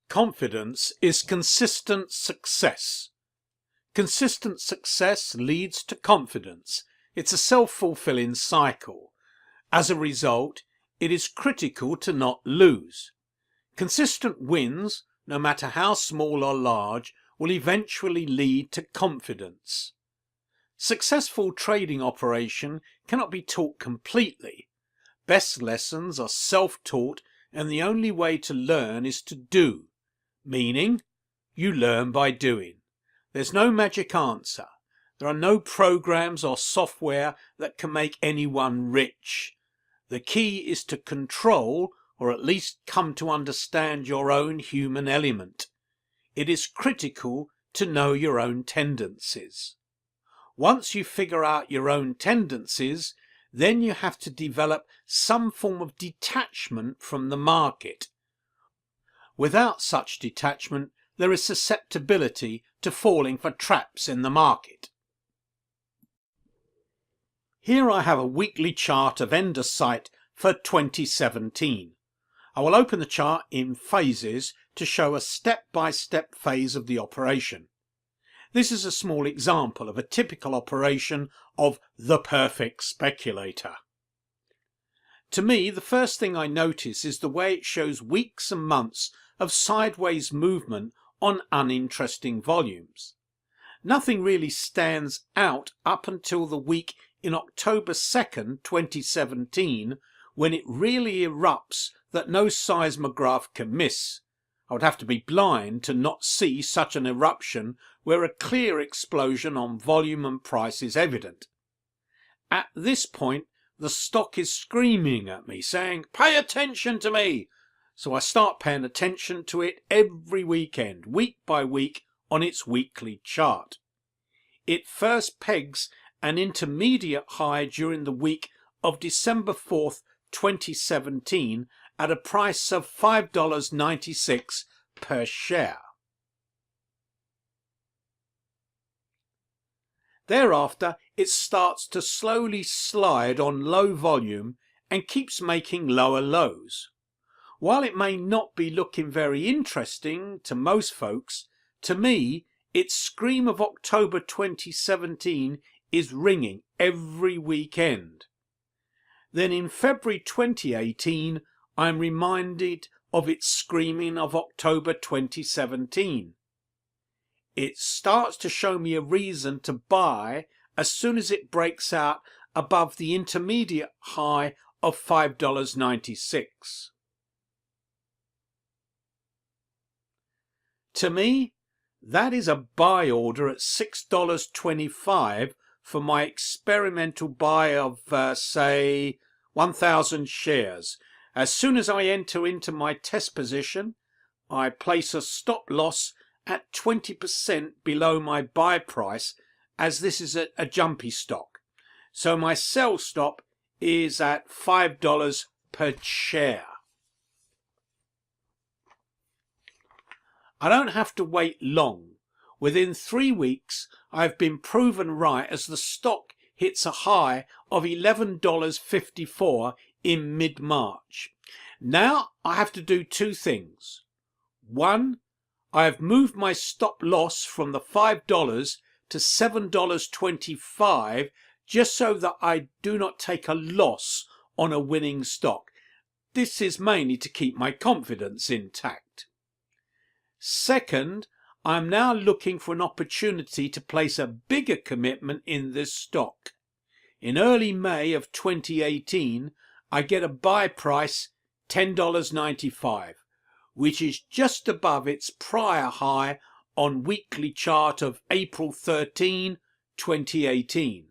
Confidence is consistent success. Consistent success leads to confidence. It's a self-fulfilling cycle. As a result, it is critical to not lose. Consistent wins, no matter how small or large, will eventually lead to confidence. Successful trading operation cannot be taught completely. Best lessons are self-taught, and the only way to learn is to do. Meaning, you learn by doing. There's no magic answer. There are no programs or software that can make anyone rich. The key is to control, or at least come to understand, your own human element. It is critical to know your own tendencies. Once you figure out your own tendencies, then you have to develop some form of detachment from the market. Without such detachment, there is susceptibility to falling for traps in the market. Here I have a weekly chart of Endocyte for 2017. I will open the chart in phases to show a step-by-step phase of the operation. This is a small example of a typical operation of the perfect speculator. To me, the first thing I notice is the way it shows weeks and months of sideways movement on uninteresting volumes. Nothing really stands out up until the week in October 2nd, 2017, when it really erupts that no seismograph can miss. I would have to be blind to not see such an eruption where a clear explosion on volume and price is evident. At this point, the stock is screaming at me, saying, "Pay attention to me!" So I start paying attention to it every weekend, week by week, on its weekly chart. It first pegs an intermediate high during the week of December 4th, 2017 at a price of $5.96 per share. Thereafter, it starts to slowly slide on low volume and keeps making lower lows. While it may not be looking very interesting to most folks, to me, its scream of October 2017 is ringing every weekend. Then in February 2018, I am reminded of its screaming of October 2017. It starts to show me a reason to buy as soon as it breaks out above the intermediate high of $5.96. To me, that is a buy order at $6.25 for my experimental buy of, say, 1,000 shares. As soon as I enter into my test position, I place a stop loss at 20% below my buy price, as this is a jumpy stock. So my sell stop is at $5 per share. I don't have to wait long. Within 3 weeks, I have been proven right as the stock hits a high of $11.54 in mid-March. Now I have to do two things. One, I have moved my stop loss from the $5 to $7.25 just so that I do not take a loss on a winning stock. This is mainly to keep my confidence intact. Second, I am now looking for an opportunity to place a bigger commitment in this stock. In early May of 2018, I get a buy price $10.95, which is just above its prior high on weekly chart of April 13, 2018.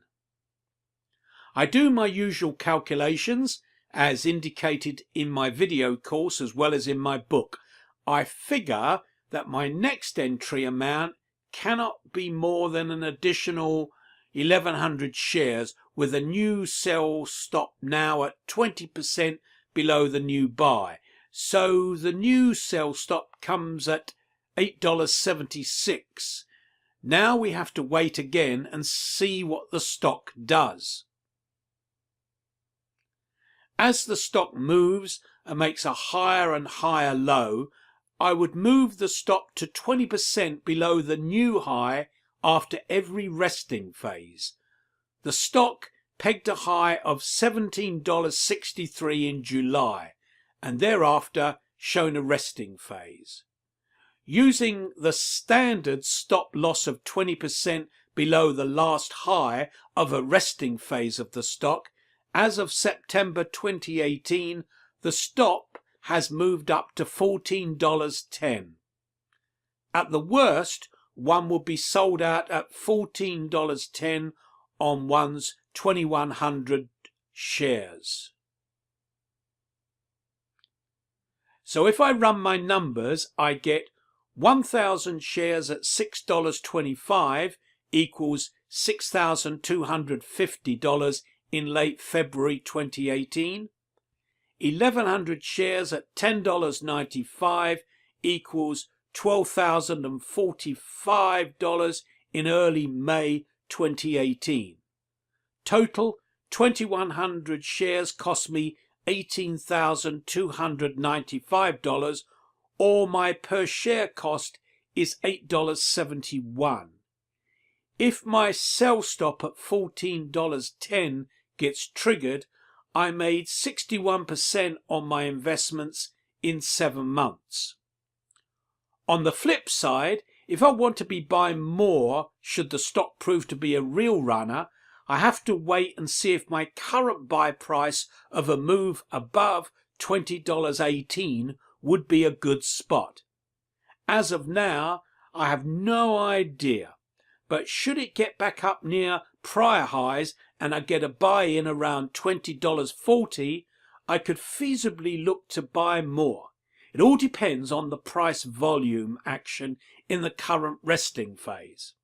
I do my usual calculations, as indicated in my video course as well as in my book. I figure that my next entry amount cannot be more than an additional 1,100 shares, with a new sell stop now at 20% below the new buy. So the new sell stop comes at $8.76. Now we have to wait again and see what the stock does. As the stock moves and makes a higher and higher low, I would move the stop to 20% below the new high after every resting phase. The stock pegged a high of $17.63 in July and thereafter shown a resting phase. Using the standard stop loss of 20% below the last high of a resting phase of the stock, as of September 2018, the stop has moved up to $14.10. At the worst, one would be sold out at $14.10 on one's 2100 shares. So if I run my numbers, I get 1,000 shares at $6.25 equals $6,250 in late February 2018. 1,100 shares at $10.95 equals $12,045 in early May 2018. Total 2,100 shares cost me $18,295, or my per share cost is $8.71. If my sell stop at $14.10 gets triggered, I made 61% on my investments in 7 months. On the flip side, if I want to be buying more should the stock prove to be a real runner, I have to wait and see if my current buy price of a move above $20.18 would be a good spot. As of now, I have no idea, but should it get back up near prior highs and I get a buy-in around $20.40, I could feasibly look to buy more. It all depends on the price volume action in the current resting phase.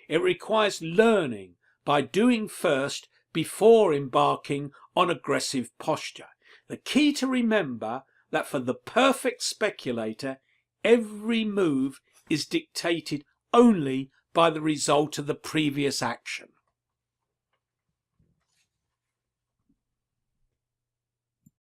It requires learning by doing first before embarking on aggressive posture. The key to remember that for the perfect speculator, every move is dictated only by the result of the previous action.